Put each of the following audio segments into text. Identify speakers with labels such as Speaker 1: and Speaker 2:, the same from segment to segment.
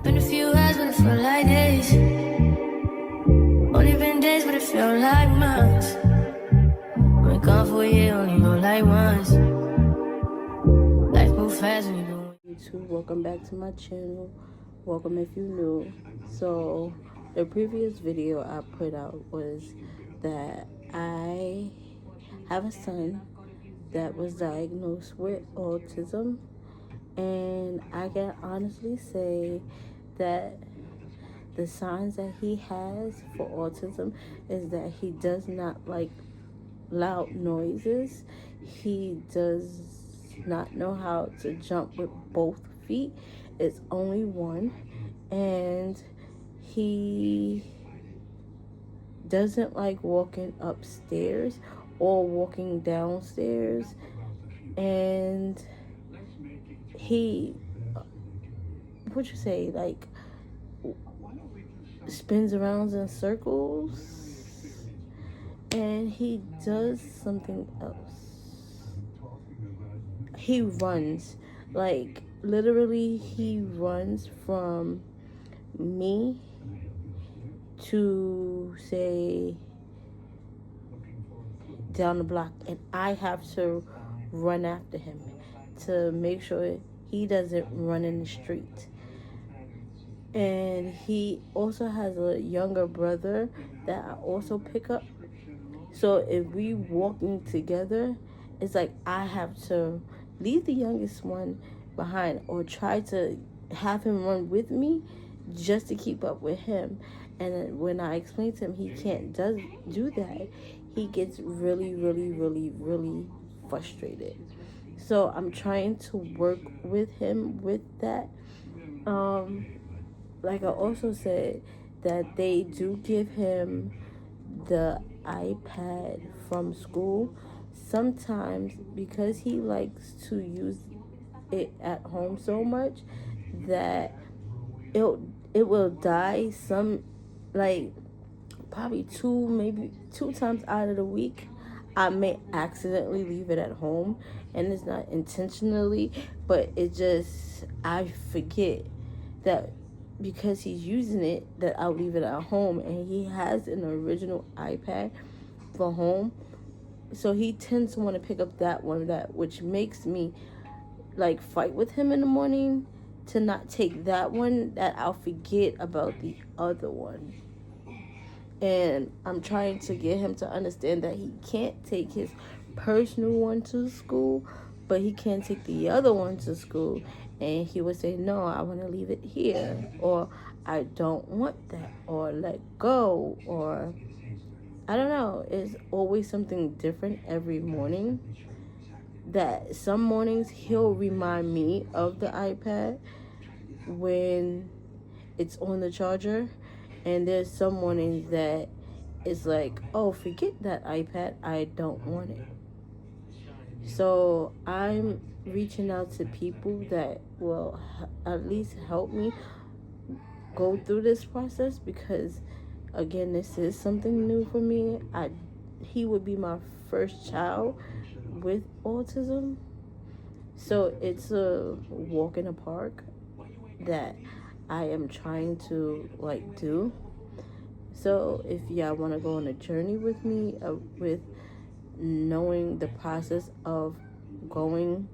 Speaker 1: Been a few hours, but it felt like days. Only been days, but it felt like months. Been gone for a year, only know like once. Life moves fast when you go.
Speaker 2: YouTube, welcome back to my channel. Welcome if you're new. So the previous video I put out was that I have a son that was diagnosed with autism, and I can honestly say that the signs that he has for autism is that he does not like loud noises. He does not know how to jump with both feet. It's only one. And he doesn't like walking upstairs or walking downstairs. And he, what you say, like spins around in circles. And he does something else. He runs, like literally he runs from me to say down the block, and I have to run after him to make sure he doesn't run in the street. And he also has a younger brother that I also pick up. So if we walking together, it's like I have to leave the youngest one behind or try to have him run with me just to keep up with him. And when I explain to him he can't do that, he gets really, really, really, really frustrated. So I'm trying to work with him with that. Like I also said, that they do give him the iPad from school. Sometimes because he likes to use it at home so much that it will die some, like probably maybe two times out of the week. I may accidentally leave it at home, and it's not intentionally, but I forget that because he's using it, that I'll leave it at home. And he has an original iPad for home, so he tends to want to pick up that one, which makes me like fight with him in the morning to not take that one, that I'll forget about the other one. And I'm trying to get him to understand that he can't take his personal one to school, but he can take the other one to school. And he would say, no, I want to leave it here, or I don't want that, or let go, or I don't know. It's always something different every morning. That some mornings he'll remind me of the iPad when it's on the charger, and there's some mornings that it's like, oh, forget that iPad, I don't want it. So I'm reaching out to people that will at least help me go through this process, because again, this is something new for me. He would be my first child with autism, so it's a walk in the park that I am trying to do. So if y'all want to go on a journey with me, with knowing the process of going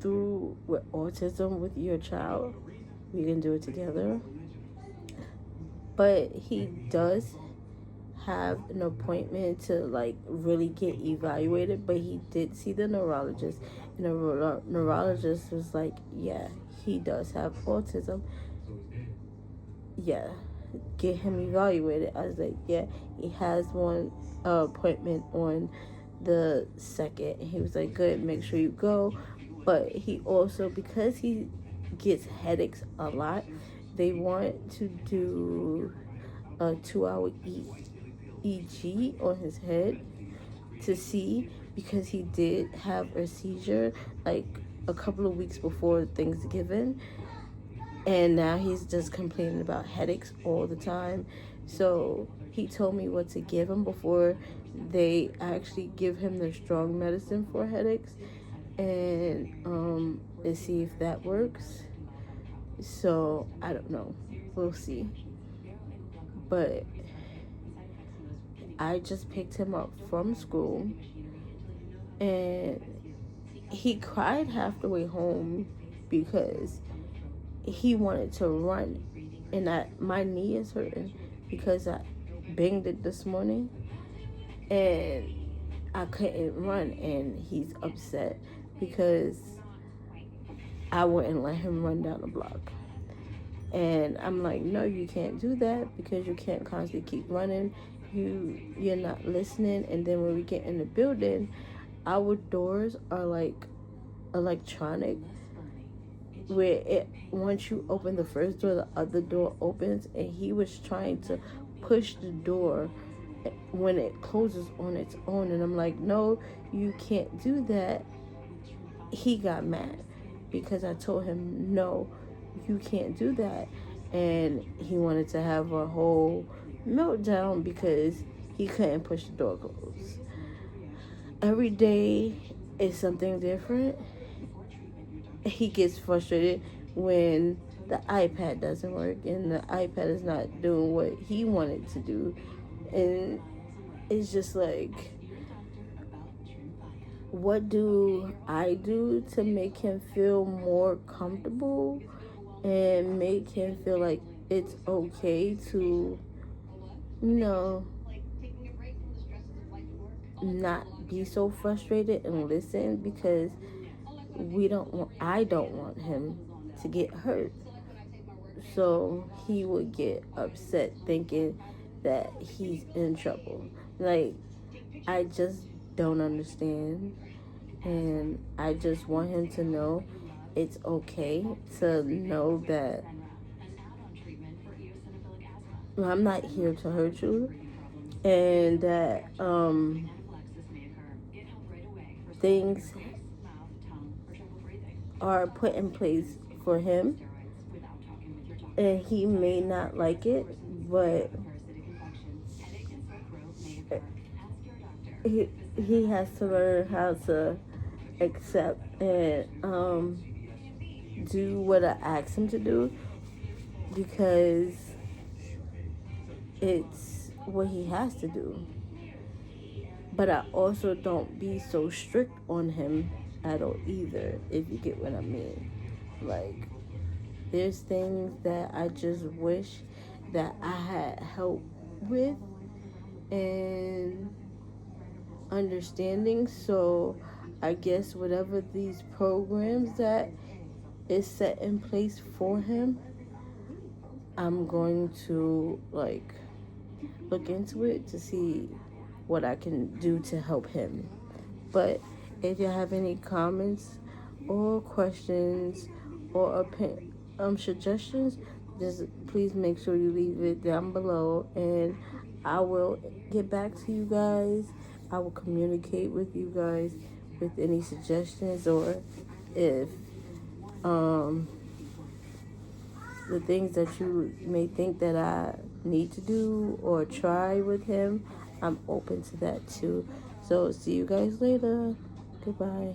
Speaker 2: through with autism with your child, we can do it together. But he does have an appointment to really get evaluated, but he did see the neurologist, and the neurologist was like, yeah, he does have autism. Yeah, get him evaluated. I was like, yeah, he has one appointment on the 2nd. He was like, good, make sure you go. But he also, because he gets headaches a lot, they want to do a 2-hour EEG on his head to see, because he did have a seizure like a couple of weeks before Thanksgiving, and now he's just complaining about headaches all the time. So he told me what to give him before they actually give him the strong medicine for headaches, and see if that works. So I don't know. We'll see. But I just picked him up from school, and he cried half the way home because he wanted to run, and my knee is hurting because I banged it this morning, and I couldn't run, and he's upset because I wouldn't let him run down the block. And I'm like, no, you can't do that because you can't constantly keep running. You're not listening. And then when we get in the building, our doors are like electronic, where once you open the first door, the other door opens, and he was trying to push the door when it closes on its own, and I'm like, no, you can't do that. He got mad because I told him, no, you can't do that, and he wanted to have a whole meltdown because he couldn't push the door closed. Every day is something different. He gets frustrated when the iPad doesn't work and the iPad is not doing what he wanted to do, and it's just like, what do I do to make him feel more comfortable and make him feel like it's okay to, not be so frustrated and listen, because I don't want him to get hurt. So he would get upset thinking that he's in trouble. Like, I just don't understand. And I just want him to know it's okay to know that I'm not here to hurt you, and that things are put in place for him, and he may not like it, but he has to learn how to accept and do what I ask him to do, because it's what he has to do. But I also don't be so strict on him at all either, if you get what I mean. Like, there's things that I just wish that I had help with and understanding. So I guess whatever these programs that is set in place for him, I'm going to look into it to see what I can do to help him. But if you have any comments or questions or suggestions, just please make sure you leave it down below, and I will get back to you guys. I will communicate with you guys with any suggestions, or if the things that you may think that I need to do or try with him, I'm open to that too. So see you guys later. Goodbye.